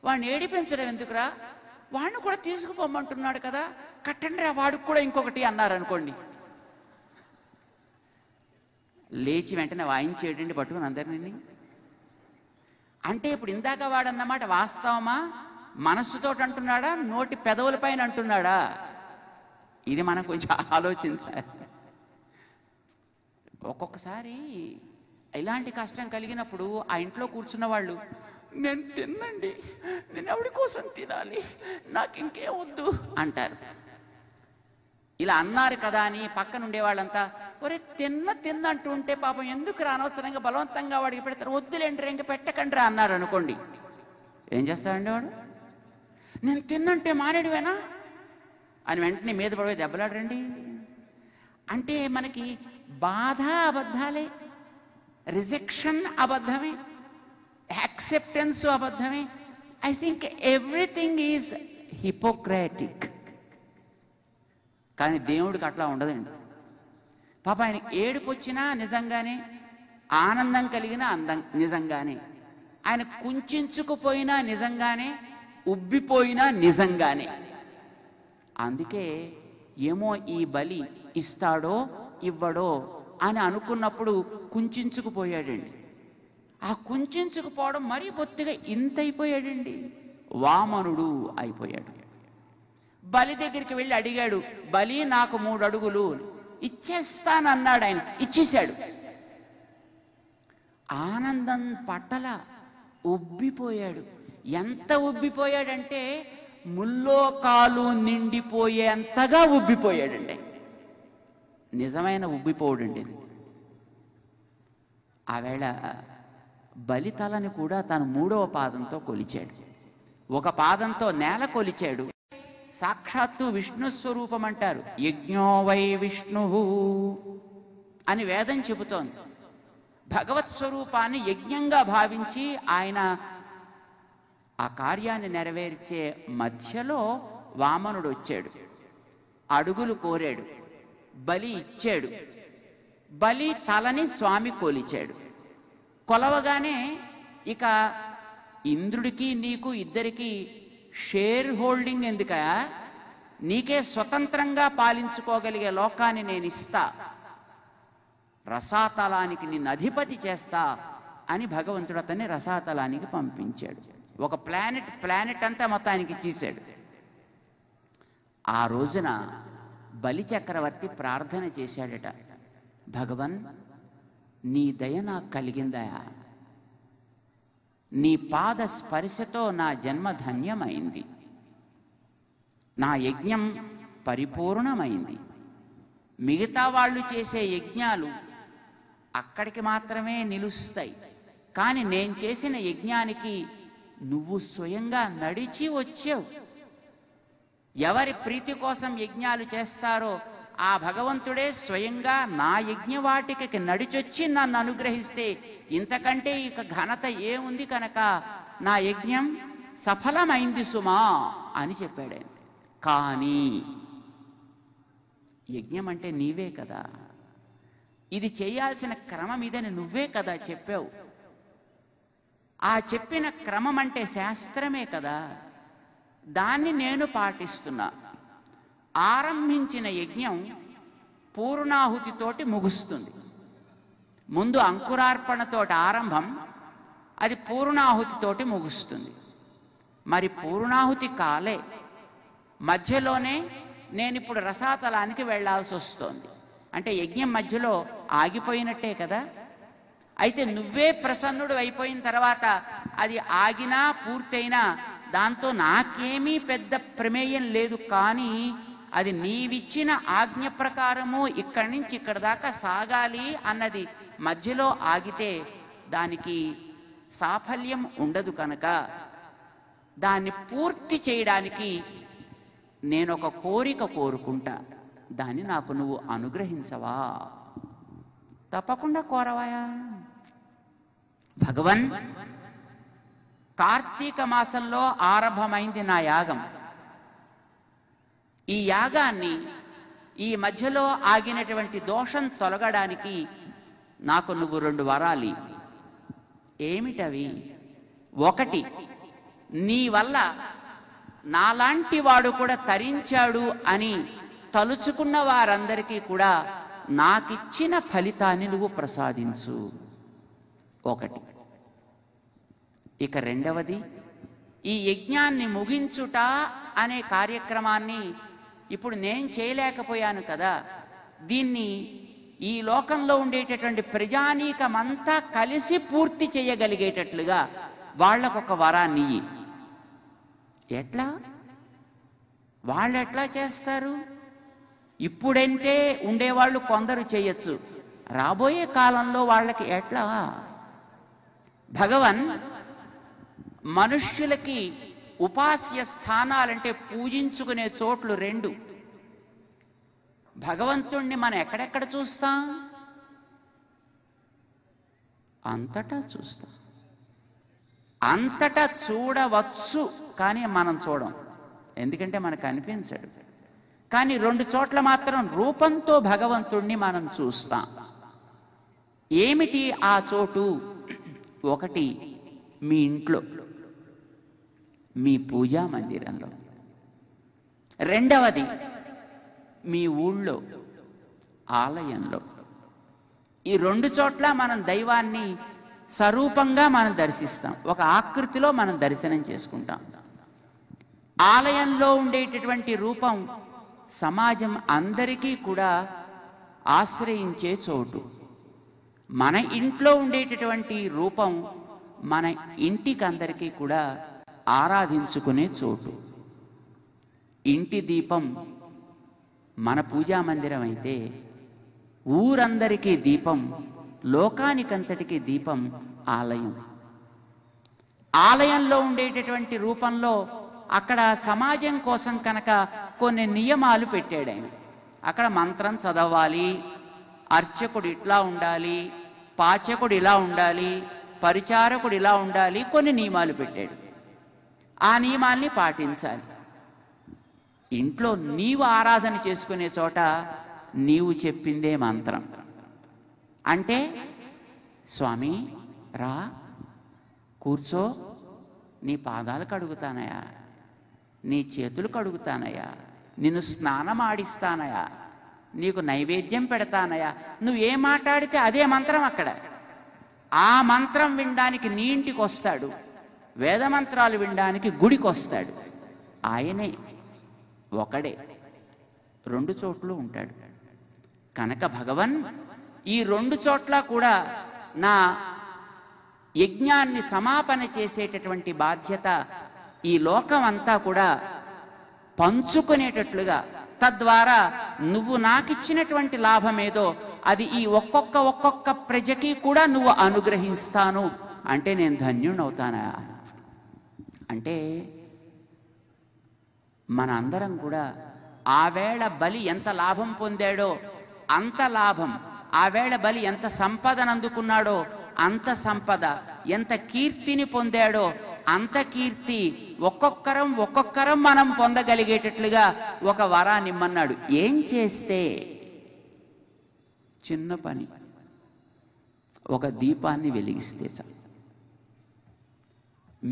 వాడిని ఏడిపించడం ఎందుకురా, వాడిని కూడా తీసుకుపోమంటున్నాడు కదా, కట్టండి రా వాడికి కూడా ఇంకొకటి అన్నారనుకోండి. లేచి వెంటనే వాయించేయండి పట్టుకుని అందరినీ. అంటే ఇప్పుడు ఇందాక వాడన్నమాట వాస్తవమా, మనస్సుతో అంటున్నాడా, నోటి పెదవుల పైన అంటున్నాడా? ఇది మనం కొంచెం ఆలోచించాలి. ఒక్కొక్కసారి ఇలాంటి కష్టం కలిగినప్పుడు ఆ ఇంట్లో కూర్చున్న వాళ్ళు, నేను తిన్నండి, నేను ఎవరి కోసం తినాలి, నాకు ఇంకేం వద్దు అంటారు. ఇలా అన్నారు కదా అని పక్కన ఉండేవాళ్ళంతా, ఒరే తిన్న అంటూ ఉంటే పాపం ఎందుకు అనవసరంగా బలవంతంగా వాడికి పెడతారు, వద్దులేండి ఇంక పెట్టకండి రా అన్నారు అనుకోండి. ఏం చేస్తాడండి వాడు? నేను తిన్నంటే మానేడువేనా అని వెంటనే మీద పడిపోయి దెబ్బలాడరండి. అంటే మనకి బాధ అబద్ధాలే, రిజెక్షన్ అబద్ధమే, యాక్సెప్టెన్స్ అబద్ధమే. I think everything is hypocritic. కానీ దేవుడికి అట్లా ఉండదండి. పాప ఆయన ఏడుపు వచ్చినా నిజంగానే, ఆనందం కలిగినా నిజంగానే, ఆయన కుంచుకుపోయినా నిజంగానే, ఉబ్బిపోయినా నిజంగానే. అందుకే ఏమో ఈ బలి ఇస్తాడో ఇవ్వడో అని అనుకున్నప్పుడు కుంచుకుపోయాడండి. ఆ కుంచుకుపోవడం మరీ బొత్తిగా ఇంత అయిపోయాడండి, వామనుడు అయిపోయాడు. బలి దగ్గరికి వెళ్ళి అడిగాడు, బలి నాకు 3 అడుగులు ఇచ్చేస్తానన్నాడు. ఆయన ఇచ్చేశాడు. ఆనందం పట్టల ఉబ్బిపోయాడు. ఎంత ఉబ్బిపోయాడంటే ముల్లోకాలు నిండిపోయేంతగా ఉబ్బిపోయాడండి. నిజమైన ఉబ్బిపోవడండి. ఆవేళ బలితలని కూడా తను 3వ పాదంతో కొలిచాడు. ఒక పాదంతో నేల కొలిచాడు. సాక్షాత్తు విష్ణు స్వరూపం అంటారు. యజ్ఞో వై విష్ణు అని వేదం చెబుతోంది. భగవత్ స్వరూపాన్ని యజ్ఞంగా భావించి ఆయన ఆ కార్యాన్ని నెరవేర్చే మధ్యలో వామనుడు వచ్చాడు. అడుగులు కోరాడు, బలి ఇచ్చాడు. బలి తలని స్వామి కొలిచాడు. కొలవగానే ఇక ఇంద్రుడికి నీకు ఇద్దరికి షేర్ హోల్డింగ్ ఎందుక, నీకే స్వతంత్రంగా పాలించుకోగలిగే లోకాన్ని నేను ఇస్తా, రసాతలానికి నిన్ను అధిపతి చేస్తా అని భగవంతుడు అతన్ని రసాతలానికి పంపించాడు. ఒక ప్లానెట్ అంతా మొత్తానికి ఇచ్చేశాడు. ఆ రోజున బలి చక్రవర్తి ప్రార్థన చేశాడట, భగవన్ నీ దయ నాకు కలిగిందయా, నీ పాద స్పర్శతో నా జన్మ ధన్యమైంది. నా యజ్ఞం పరిపూర్ణమైంది. మిగతా వాళ్ళు చేసే యజ్ఞాలు అక్కడికి మాత్రమే నిలుస్తాయి. కానీ నేను చేసిన యజ్ఞానికి నువ్వు స్వయంగా నడిచి వచ్చావు. ఎవరి ప్రీతి కోసం యజ్ఞాలు చేస్తారో ఆ భగవంతుడే స్వయంగా నా యజ్ఞవాటికకి నడిచొచ్చి నన్ను అనుగ్రహిస్తే ఇంతకంటే ఇక ఘనత ఏముంది? కనుక నా యజ్ఞం సఫలమైంది సుమా అని చెప్పాడు. కానీ యజ్ఞం అంటే నీవే కదా, ఇది చేయాల్సిన క్రమం ఇదని నువ్వే కదా చెప్పావు. ఆ చెప్పిన క్రమం అంటే శాస్త్రమే కదా, దాన్ని నేను పాటిస్తున్నా. ఆరంభించిన యజ్ఞం పూర్ణాహుతితోటి ముగుస్తుంది. ముందు అంకురార్పణతోటి ఆరంభం, అది పూర్ణాహుతితోటి ముగుస్తుంది. మరి పూర్ణాహుతి కాలే, మధ్యలోనే నేను ఇప్పుడు రసాతలానికి వెళ్లాల్సి వస్తోంది. అంటే యజ్ఞం మధ్యలో ఆగిపోయినట్టే కదా. అయితే నువ్వే ప్రసన్నుడు అయిపోయిన తర్వాత అది ఆగినా పూర్తయినా దాంతో నాకేమీ పెద్ద ప్రమేయం లేదు. కానీ అది నీవిచ్చిన ఆజ్ఞ ప్రకారము ఇక్కడి నుంచి ఇక్కడ దాకా సాగాలి అన్నది మధ్యలో ఆగితే దానికి సాఫల్యం ఉండదు. కనుక దాన్ని పూర్తి చేయడానికి నేను ఒక కోరిక కోరుకుంటా, దాన్ని నాకు నువ్వు అనుగ్రహించవా? తప్పకుండా కోరవాయా? భగవన్, కార్తీక మాసంలో ఆరంభమైంది నా యాగం. ఈ యాగాన్ని ఈ మధ్యలో ఆగినటువంటి దోషం తొలగడానికి నాకు నువ్వు 2 వరాలి. ఏమిటవి? ఒకటి, నీ వల్ల నాలాంటి వాడు కూడా తరించాడు అని తలుచుకున్న వారందరికీ కూడా నాకిచ్చిన ఫలితాన్ని నువ్వు ప్రసాదించు. ఒకటి. ఇక రెండవది, ఈ యజ్ఞాన్ని ముగించుట అనే కార్యక్రమాన్ని ఇప్పుడు నేను చేయలేకపోయాను కదా, దీన్ని ఈ లోకంలో ఉండేటటువంటి ప్రజానీకమంతా కలిసి పూర్తి చేయగలిగేటట్లుగా వాళ్ళకొక వరాన్ని. ఎట్లా? వాళ్ళు ఎట్లా చేస్తారు? ఇప్పుడంటే ఉండేవాళ్ళు కొందరు చేయొచ్చు, రాబోయే కాలంలో వాళ్ళకి ఎట్లా? భగవన్, మనుష్యులకి ఉపాస్య స్థానాలంటే పూజించుకునే చోట్లు 2. భగవంతుణ్ణి మనం ఎక్కడెక్కడ చూస్తాం? అంతటా చూస్తాం. అంతటా చూడవచ్చు, కానీ మనం చూడం. ఎందుకంటే మనకు అనిపించడు. కానీ 2 చోట్ల మాత్రం రూపంతో భగవంతుణ్ణి మనం చూస్తాం. ఏమిటి ఆ చోటు? ఒకటి, మీ ఇంట్లో, మీ పూజా మందిరంలో. రెండవది, మీ ఊళ్ళో, ఆలయంలో. ఈ 2 చోట్ల మనం దైవాన్ని స్వరూపంగా మనం దర్శిస్తాం, ఒక ఆకృతిలో మనం దర్శనం చేసుకుంటాం. ఆలయంలో ఉండేటటువంటి రూపం సమాజం అందరికీ కూడా ఆశ్రయించే చోటు. మన ఇంట్లో ఉండేటటువంటి రూపం మన ఇంటికి అందరికీ కూడా ఆరాధించుకునే చోటు. ఇంటి దీపం మన పూజా మందిరం అయితే, ఊరందరికీ దీపం, లోకానికంతటికీ దీపం ఆలయం. ఆలయంలో ఉండేటటువంటి రూపంలో అక్కడ సమాజం కోసం కనుక కొన్ని నియమాలు పెట్టాడు ఆయన. అక్కడ మంత్రం చదవాలి, అర్చకుడు ఇట్లా ఉండాలి, పాచకుడు ఇలా ఉండాలి, పరిచారకుడు ఇలా ఉండాలి, కొన్ని నియమాలు పెట్టాడు. ఆ నియమాల్ని పాటించాలి. ఇంట్లో నీవు ఆరాధన చేసుకునే చోట నీవు చెప్పిందే మంత్రం. అంటే స్వామి రా, కూర్చో, నీ పాదాలు కడుగుతానయా, నీ చేతులు కడుగుతానయా, నిన్ను స్నానం ఆడిస్తానయా, నీకు నైవేద్యం పెడతానయా. నువ్వే మాట్లాడితే అదే మంత్రం అక్కడ. ఆ మంత్రం వినడానికి నీ ఇంటికి వస్తాడు, వేదమంత్రాలు వినడానికి గుడికి వస్తాడు. ఆయనే ఒకడే 2 చోట్లు ఉంటాడు. కనుక భగవన్, ఈ 2 చోట్ల కూడా నా యజ్ఞాన్ని సమాపన చేసేటటువంటి బాధ్యత ఈ లోకం అంతా కూడా పంచుకునేటట్లుగా, తద్వారా నువ్వు నాకిచ్చినటువంటి లాభమేదో అది ఈ ఒక్కొక్క ప్రజకి కూడా నువ్వు అనుగ్రహిస్తాను అంటే నేను ధన్యుణ్ణవుతానా? అంటే మన అందరం కూడా ఆవేళ బలి ఎంత లాభం పొందాడో అంత లాభం, ఆవేళ బలి ఎంత సంపదను అందుకున్నాడో అంత సంపద, ఎంత కీర్తిని పొందాడో అంత కీర్తి ఒక్కొక్కరం మనం పొందగలిగేటట్లుగా ఒక వరాన్ని ఇమ్మన్నాడు. ఏం చేస్తే? చిన్న పని, ఒక దీపాన్ని వెలిగిస్తే చాలు.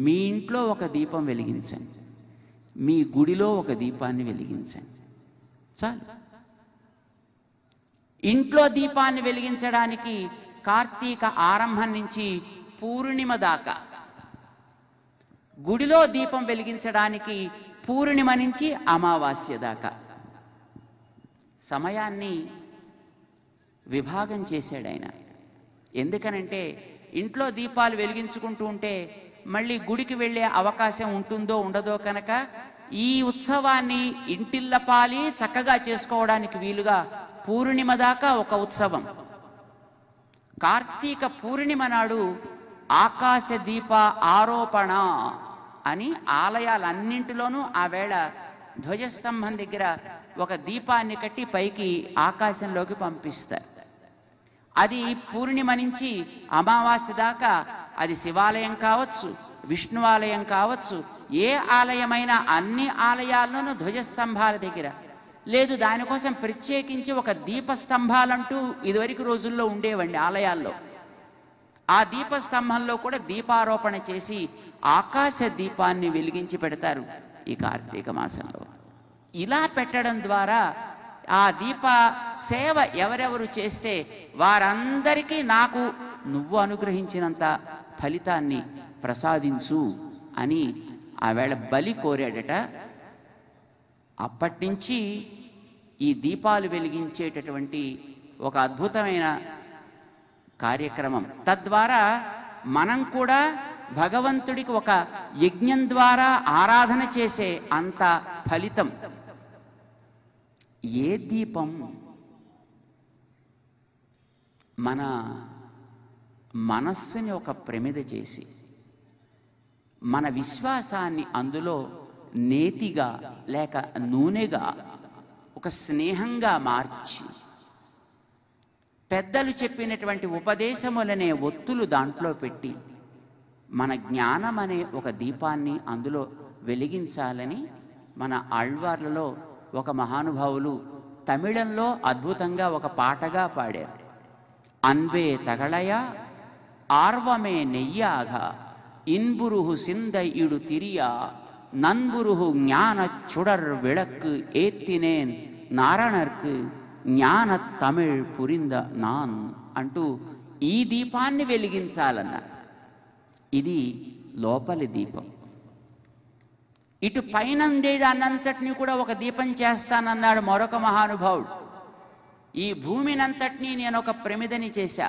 మీ ఇంట్లో ఒక దీపం వెలిగించండి, మీ గుడిలో ఒక దీపాన్ని వెలిగించండి చాలు. ఇంట్లో దీపాన్ని వెలిగించడానికి కార్తీక ఆరంభం నుంచి పూర్ణిమ దాకా, గుడిలో దీపం వెలిగించడానికి పూర్ణిమ నుంచి అమావాస్య దాకా సమయాన్ని విభాగం చేశాడు ఆయన. ఎందుకనంటే ఇంట్లో దీపాలు వెలిగించుకుంటూ ఉంటే మళ్ళీ గుడికి వెళ్ళే అవకాశం ఉంటుందో ఉండదో కనుక ఈ ఉత్సవాన్ని ఇంటిల్లపాలి చక్కగా చేసుకోవడానికి వీలుగా పూర్ణిమ దాకా ఒక ఉత్సవం. కార్తీక పూర్ణిమ నాడు ఆకాశ దీప ఆరోపణ అని ఆలయాలన్నింటిలోనూ ఆ వేళ ధ్వజస్తంభం దగ్గర ఒక దీపాన్ని కట్టి పైకి ఆకాశంలోకి పంపిస్తారు. అది పూర్ణిమ నుంచి అమావాస్య దాకా అది శివాలయం కావచ్చు, విష్ణు ఆలయం కావచ్చు, ఏ ఆలయమైనా అన్ని ఆలయాల్లోనూ ధ్వజస్తంభాల దగ్గర లేదు, దానికోసం ప్రత్యేకించి ఒక దీపస్తంభాలంటూ ఇదివరకు రోజుల్లో ఉండేవండి ఆలయాల్లో. ఆ దీపస్తంభంలో కూడా దీపారోపణ చేసి ఆకాశ దీపాన్ని వెలిగించి పెడతారు ఈ కార్తీక మాసంలో. ఇలా పెట్టడం ద్వారా ఆ దీప సేవ ఎవరెవరు చేస్తే వారందరికీ నాకు నువ్వు అనుగ్రహించినంత ఫలితాన్ని ప్రసాదించు అని ఆవేళ బలి కోరాడట. అప్పటినుంచి ఈ దీపాలు వెలిగించేటటువంటి ఒక అద్భుతమైన కార్యక్రమం. తద్వారా మనం కూడా భగవంతుడికి ఒక యజ్ఞం ద్వారా ఆరాధన చేసే అంత ఫలితం. ఏ దీపం మన మనస్సుని ఒక ప్రమిద చేసి మన విశ్వాసాన్ని అందులో నేతిగా లేక నూనెగా ఒక స్నేహంగా మార్చి పెద్దలు చెప్పినటువంటి ఉపదేశములనే ఒత్తులు దాంట్లో పెట్టి మన జ్ఞానం అనే ఒక దీపాన్ని అందులో వెలిగించాలని మన ఆళ్వార్లలో ఒక మహానుభావులు తమిళంలో అద్భుతంగా ఒక పాటగా పాడారు. అన్బే తగళయ ఆర్వమే నెయ్యాగ ఇన్బురుహు సింద ఇడు తిరియా నన్బురుహు జ్ఞాన చుడర్ విళక్కు ఏత్తినేన్ నారణర్కు జ్ఞాన తమిళ్ పురింద నాన్ అంటూ ఈ దీపాన్ని వెలిగించాలన్నారు. ఇది లోపలి దీపం. ఇటు పైన ఉండేదాన్నంతటినీ కూడా ఒక దీపం చేస్తానన్నాడు మరొక మహానుభావుడు. ఈ భూమినంతటినీ నేను ఒక ప్రమిదని చేశా,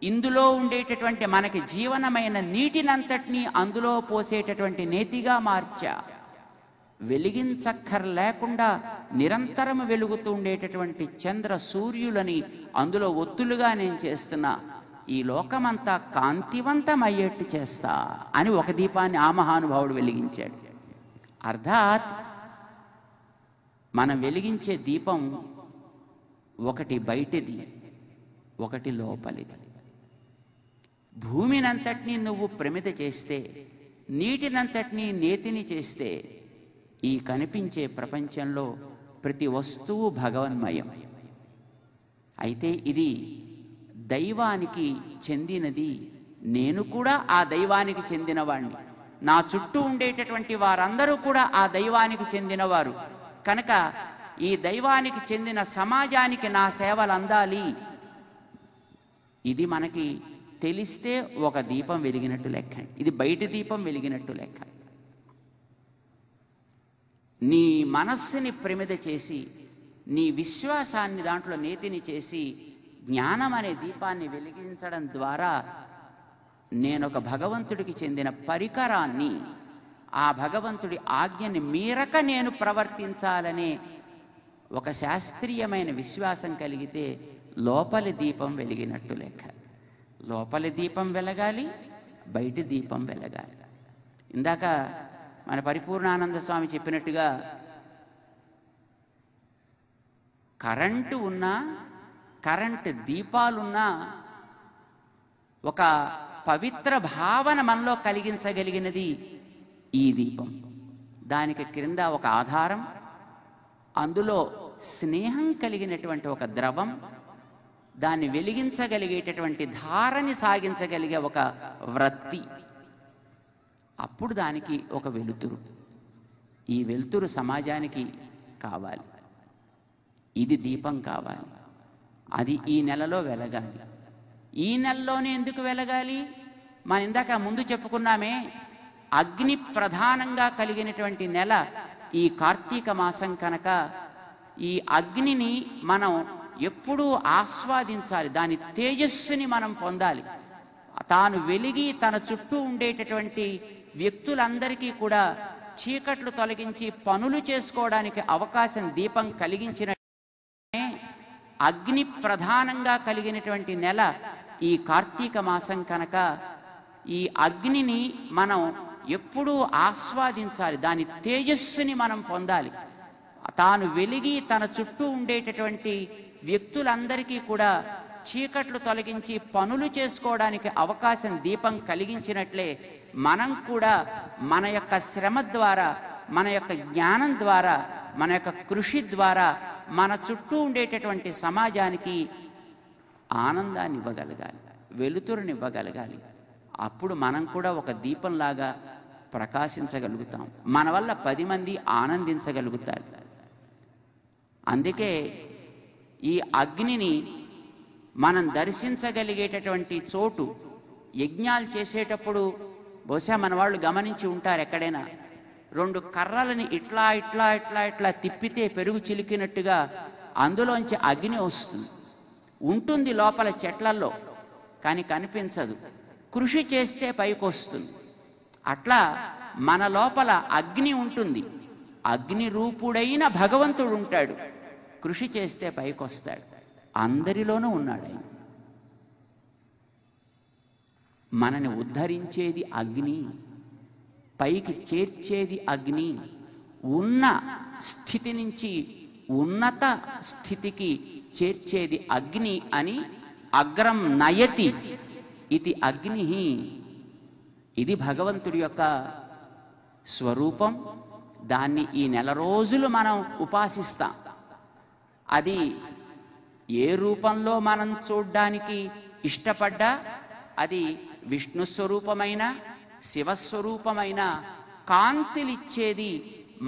ఇందులో ఉండేటటువంటి మనకి జీవనమైన నీటినంతటినీ అందులో పోసేటటువంటి నేతిగా మార్చా, వెలిగించక్కర్ లేకుండా నిరంతరం వెలుగుతూ ఉండేటటువంటి చంద్ర సూర్యులని అందులో ఒత్తులుగా నేను చేస్తున్నా, ఈ లోకమంతా కాంతివంతమయ్యేట్టు చేస్తా అని ఒక దీపాన్ని ఆ మహానుభావుడు వెలిగించాడు. అర్థాత్ మనం వెలిగించే దీపం ఒకటి బయటిది, ఒకటి లోపలిది. భూమినంతటినీ నువ్వు ప్రమిద చేస్తే, నీటినంతటినీ నేతిని చేస్తే ఈ కనిపించే ప్రపంచంలో ప్రతి వస్తువు భగవన్మయం. అయితే ఇది దైవానికి చెందినది. నేను కూడా ఆ దైవానికి చెందినవాణ్ణి. నా చుట్టూ ఉండేటటువంటి వారందరూ కూడా ఆ దైవానికి చెందినవారు కనుక ఈ దైవానికి చెందిన సమాజానికి నా సేవలు అందాలి. ఇది మనకి తెలిస్తే ఒక దీపం వెలిగినట్టు లెక్క. ఇది బయటి దీపం వెలిగినట్టు లెక్క. నీ మనస్సుని ప్రమిద చేసి, నీ విశ్వాసాన్ని దాంట్లో నేతిని చేసి, జ్ఞానం అనే దీపాన్ని వెలిగించడం ద్వారా నేనొక భగవంతుడికి చెందిన పరికరాన్ని, ఆ భగవంతుడి ఆజ్ఞని మీరక నేను ప్రవర్తించాలనే ఒక శాస్త్రీయమైన విశ్వాసం కలిగితే లోపలి దీపం వెలిగినట్టు లెక్క. లోపలి దీపం వెలగాలి, బయటి దీపం వెలగాలి. ఇందాక మన పరిపూర్ణానంద స్వామి చెప్పినట్టుగా కరెంటు ఉన్నా, కరెంటు దీపాలున్నా ఒక పవిత్ర భావన మనలో కలిగించగలిగినది ఈ దీపం. దానికి క్రింద ఒక ఆధారం, అందులో స్నేహం కలిగినటువంటి ఒక ద్రవం, దాన్ని వెలిగించగలిగేటటువంటి ధారని సాగించగలిగే ఒక వృత్తి. అప్పుడు దానికి ఒక వెలుతురు. ఈ వెలుతురు సమాజానికి కావాలి. ఇది దీపం కావాలి. అది ఈ నెలలో వెలగాలి. ఈ నెలలోనే ఎందుకు వెలగాలి? మనం ఇందాక ముందు చెప్పుకున్నామే, అగ్ని ప్రధానంగా కలిగినటువంటి నెల ఈ కార్తీక మాసం కనుక ఈ అగ్నిని మనం ఎప్పుడూ ఆస్వాదించాలి. దాని తేజస్సుని మనం పొందాలి. తాను వెలిగి తన చుట్టూ ఉండేటటువంటి వ్యక్తులందరికీ కూడా చీకట్లు తొలగించి పనులు చేసుకోవడానికి అవకాశం దీపం కలిగించిన అగ్ని ప్రధానంగా కలిగినటువంటి నెల ఈ కార్తీక మాసం కనుక ఈ అగ్నిని మనం ఎప్పుడూ ఆస్వాదించాలి. దాని తేజస్సుని మనం పొందాలి. తాను వెలిగి తన చుట్టూ ఉండేటటువంటి వ్యక్తులందరికీ కూడా చీకట్లు తొలగించి పనులు చేసుకోవడానికి అవకాశం దీపం కలిగించినట్లే మనం కూడా మన యొక్క శ్రమ ద్వారా, మన యొక్క జ్ఞానం ద్వారా, మన యొక్క కృషి ద్వారా మన చుట్టూ ఉండేటటువంటి సమాజానికి ఆనందాన్ని ఇవ్వగలగాలి, వెలుతురునివ్వగలగాలి. అప్పుడు మనం కూడా ఒక దీపంలాగా ప్రకాశించగలుగుతాం. మన వల్ల 10 మంది ఆనందించగలుగుతారు. అందుకే ఈ అగ్నిని మనం దర్శించగలిగేటటువంటి చోటు, యజ్ఞాలు చేసేటప్పుడు బహుశా మన వాళ్ళు గమనించి ఉంటారు, ఎక్కడైనా 2 కర్రలని ఇట్లా ఇట్లా ఇట్లా ఇట్లా తిప్పితే పెరుగు చిలికినట్టుగా అందులోంచి అగ్ని వస్తుంది. ఉంటుంది లోపల చెట్లల్లో, కానీ కనిపించదు. కృషి చేస్తే పైకి వస్తుంది. అట్లా మన లోపల అగ్ని ఉంటుంది. అగ్ని రూపుడైన భగవంతుడు ఉంటాడు. కృషి చేస్తే పైకి వస్తాడు. అందరిలోనూ ఉన్నాడు ఆయన. మనని ఉద్ధరించేది అగ్ని, పైకి చేర్చేది అగ్ని. ఉన్న స్థితి నుంచి ఉన్నత స్థితికి చేర్చేది అగ్ని అని అగ్రం నయతి ఇది అగ్ని. ఇది భగవంతుడి యొక్క స్వరూపం. దాన్ని ఈ నెల రోజులు మనం ఉపాసిస్తాం. అది ఏ రూపంలో మనం చూడ్డానికి ఇష్టపడ్డా, అది విష్ణు స్వరూపమైన శివస్వరూపమైన కాంతిలిచ్చేది,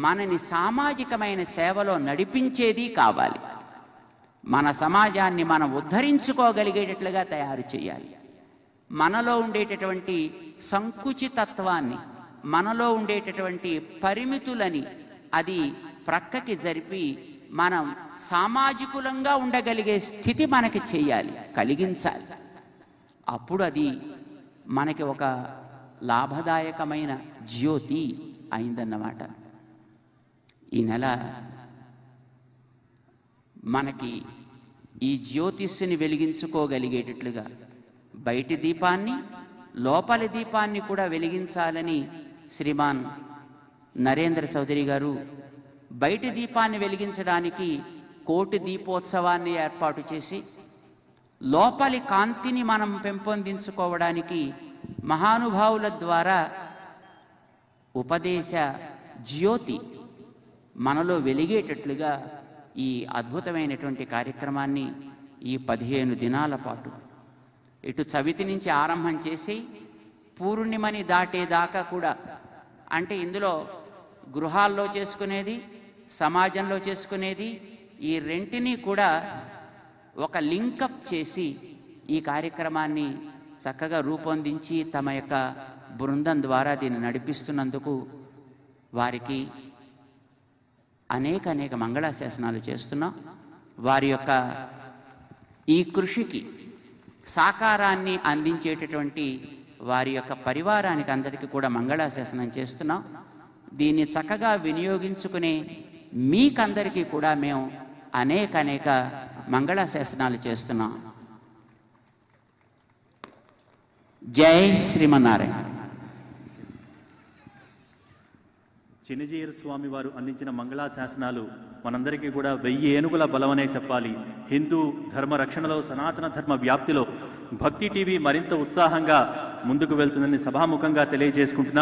మనని సామాజికమైన సేవలో నడిపించేది కావాలి. మన సమాజాన్ని మనం ఉద్ధరించుకోగలిగేటట్లుగా తయారు చేయాలి. మనలో ఉండేటటువంటి సంకుచితత్వాన్ని, మనలో ఉండేటటువంటి పరిమితులని అది ప్రక్కకి జరిపి మనం సామాజికులంగా ఉండగలిగే స్థితి మనకి చేయాలి, కలిగించాలి. అప్పుడు అది మనకి ఒక లాభదాయకమైన జ్యోతి అయిందన్నమాట. ఈ నెల మనకి ఈ జ్యోతిస్సుని వెలిగించుకోగలిగేటట్లుగా బయటి దీపాన్ని, లోపలి దీపాన్ని కూడా వెలిగించాలని శ్రీమాన్ నరేంద్ర చౌదరి గారు బయటి దీపాన్ని వెలిగించడానికి కోటి దీపోత్సవాన్ని ఏర్పాటు చేసి, లోపలి కాంతిని మనం పెంపొందించుకోవడానికి మహానుభావుల ద్వారా ఉపదేశ జ్యోతి మనలో వెలిగేటట్లుగా ఈ అద్భుతమైనటువంటి కార్యక్రమాన్ని ఈ 15 దినాల పాటు ఇటు చవితి నుంచి ఆరంభం చేసి పూర్ణిమని దాటేదాకా కూడా, అంటే ఇందులో గృహాల్లో చేసుకునేది, సమాజంలో చేసుకునేది, ఈ రెంటిని కూడా ఒక లింకప్ చేసి ఈ కార్యక్రమాన్ని చక్కగా రూపొందించి తమ యొక్క బృందం ద్వారా దీన్ని నడిపిస్తున్నందుకు వారికి అనేక మంగళాశాసనాలు చేస్తున్నాం. వారి యొక్క ఈ కృషికి సాకారాన్ని అందించేటటువంటి వారి యొక్క పరివారానికి అందరికీ కూడా మంగళాశాసనం చేస్తున్నాం. దీన్ని చక్కగా వినియోగించుకునే మీకందరికీ కూడా మేము అనేక మంగళాశాసనాలు చేస్తున్నాం. జై శ్రీమన్నారాయణ. చిన్నజీయర్ స్వామి వారు అందించిన మంగళాశాసనాలు మనందరికీ కూడా 1000 ఏనుగుల బలమనే చెప్పాలి. హిందూ ధర్మ రక్షణలో, సనాతన ధర్మ వ్యాప్తిలో భక్తి టీవీ మరింత ఉత్సాహంగా ముందుకు వెళ్తుందని సభాముఖంగా తెలియజేసుకుంటున్నాం.